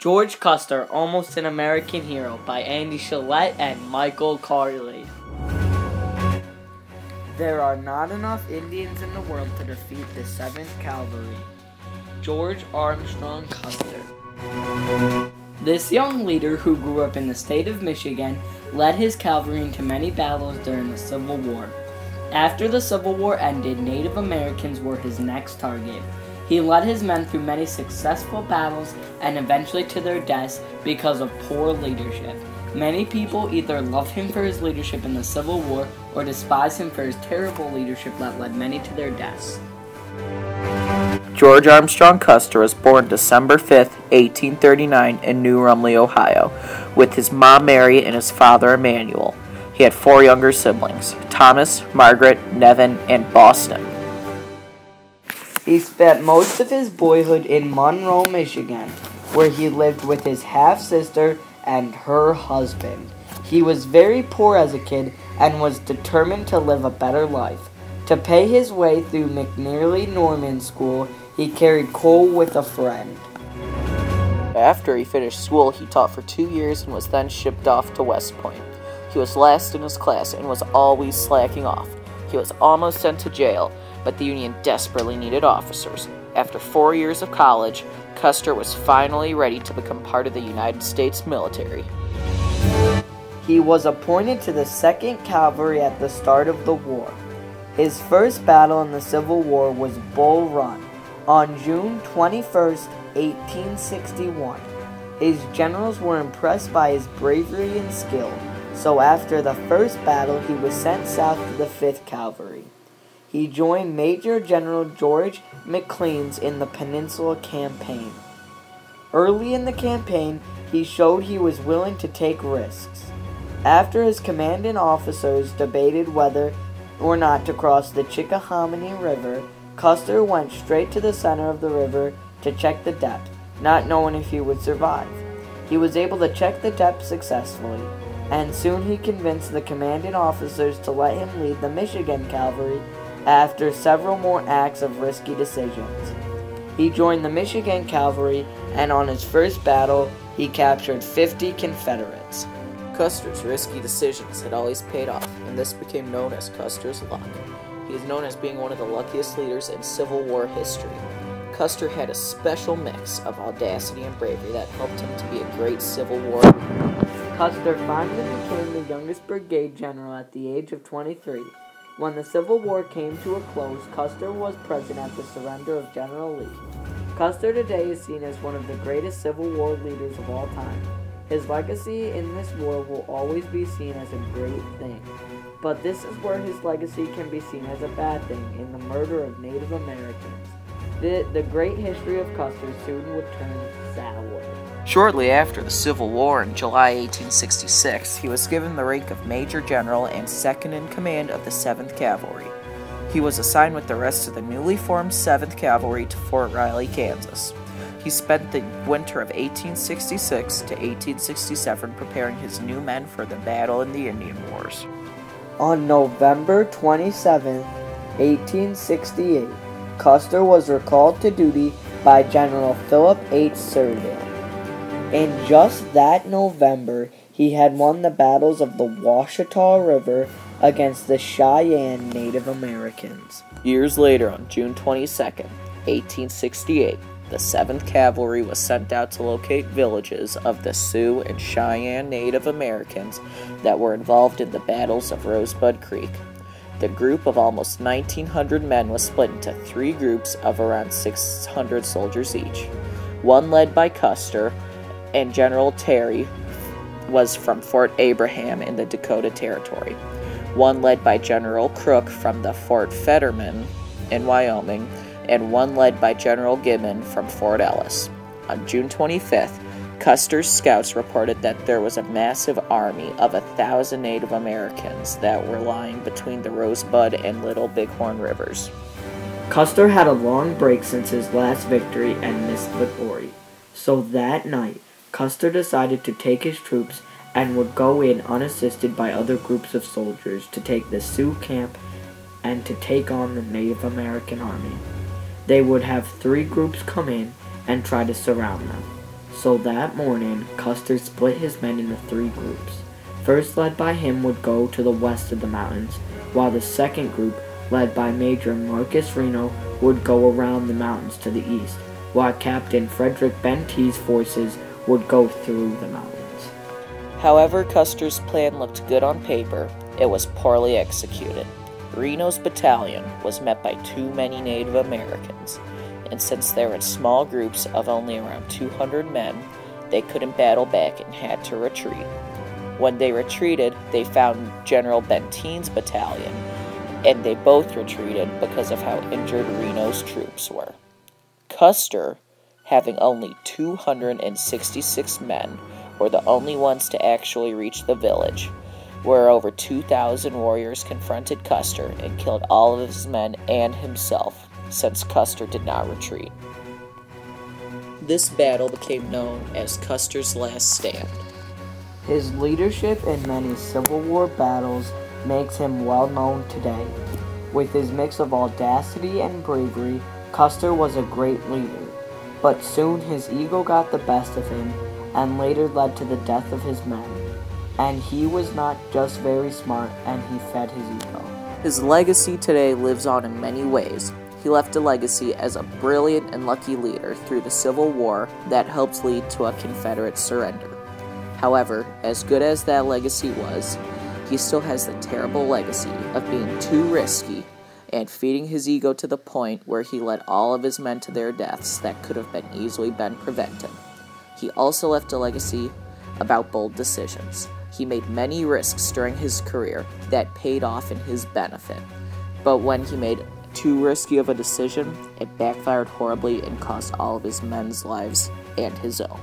George Custer, Almost an American Hero by Andy Shillette and Michael Carley. There are not enough Indians in the world to defeat the 7th Cavalry. George Armstrong Custer. This young leader, who grew up in the state of Michigan, led his cavalry into many battles during the Civil War. After the Civil War ended, Native Americans were his next target. He led his men through many successful battles and eventually to their deaths because of poor leadership. Many people either loved him for his leadership in the Civil War or despised him for his terrible leadership that led many to their deaths. George Armstrong Custer was born December 5, 1839 in New Rumley, Ohio, with his mom Mary and his father Emmanuel. He had 4 younger siblings, Thomas, Margaret, Nevin, and Boston. He spent most of his boyhood in Monroe, Michigan, where he lived with his half-sister and her husband. He was very poor as a kid and was determined to live a better life. To pay his way through McNearly Norman School, he carried coal with a friend. After he finished school, he taught for 2 years and was then shipped off to West Point. He was last in his class and was always slacking off. He was almost sent to jail, but the Union desperately needed officers. After 4 years of college, Custer was finally ready to become part of the United States military. He was appointed to the 2nd Cavalry at the start of the war. His first battle in the Civil War was Bull Run on June 21, 1861. His generals were impressed by his bravery and skill, so after the first battle he was sent south to the 5th Cavalry. He joined Major General George McClellan's in the Peninsula Campaign. Early in the campaign, he showed he was willing to take risks. After his commanding officers debated whether or not to cross the Chickahominy River, Custer went straight to the center of the river to check the depth, not knowing if he would survive. He was able to check the depth successfully, and soon he convinced the commanding officers to let him lead the Michigan Cavalry after several more acts of risky decisions. He joined the Michigan Cavalry, and on his first battle, he captured 50 Confederates. Custer's risky decisions had always paid off, and this became known as Custer's luck. He is known as being one of the luckiest leaders in Civil War history. Custer had a special mix of audacity and bravery that helped him to be a great Civil War leader. Custer finally became the youngest brigade general at the age of 23. When the Civil War came to a close, Custer was present at the surrender of General Lee. Custer today is seen as one of the greatest Civil War leaders of all time. His legacy in this war will always be seen as a great thing. But this is where his legacy can be seen as a bad thing, in the murder of Native Americans. The great history of Custer soon would turn sour. Shortly after the Civil War in July 1866, he was given the rank of Major General and second in command of the 7th Cavalry. He was assigned with the rest of the newly formed 7th Cavalry to Fort Riley, Kansas. He spent the winter of 1866 to 1867 preparing his new men for the battle in the Indian Wars. On November 27, 1868, Custer was recalled to duty by General Philip H. Sheridan. In just that November, he had won the battles of the Washita River against the Cheyenne Native Americans. Years later, on June 22, 1868, the 7th Cavalry was sent out to locate villages of the Sioux and Cheyenne Native Americans that were involved in the battles of Rosebud Creek. The group of almost 1,900 men was split into 3 groups of around 600 soldiers each. One led by Custer, and General Terry was from Fort Abraham in the Dakota Territory. One led by General Crook from the Fort Fetterman in Wyoming, and one led by General Gibbon from Fort Ellis. On June 25th, Custer's scouts reported that there was a massive army of 1,000 Native Americans that were lying between the Rosebud and Little Bighorn rivers. Custer had a long break since his last victory and missed the glory. So that night, Custer decided to take his troops and would go in unassisted by other groups of soldiers to take the Sioux camp and to take on the Native American army. They would have 3 groups come in and try to surround them. So that morning, Custer split his men into 3 groups. First led by him would go to the west of the mountains, while the second group, led by Major Marcus Reno, would go around the mountains to the east, while Captain Frederick Bentee's forces would go through the mountains. However, Custer's plan looked good on paper. It was poorly executed. Reno's battalion was met by too many Native Americans, and since they were in small groups of only around 200 men, they couldn't battle back and had to retreat. When they retreated, they found General Benteen's battalion, and they both retreated because of how injured Reno's troops were. Custer, having only 266 men, were the only ones to actually reach the village, where over 2,000 warriors confronted Custer and killed all of his men and himself, since Custer did not retreat. This battle became known as Custer's Last Stand. His leadership in many Civil War battles makes him well known today. With his mix of audacity and bravery, Custer was a great leader, but soon his ego got the best of him and later led to the death of his men. And he was not just very smart, and he fed his ego. His legacy today lives on in many ways. He left a legacy as a brilliant and lucky leader through the Civil War that helped lead to a Confederate surrender. However, as good as that legacy was, he still has the terrible legacy of being too risky and feeding his ego to the point where he led all of his men to their deaths that could have been easily been prevented. He also left a legacy about bold decisions. He made many risks during his career that paid off in his benefit, but when he made too risky of a decision, it backfired horribly and cost all of his men's lives and his own.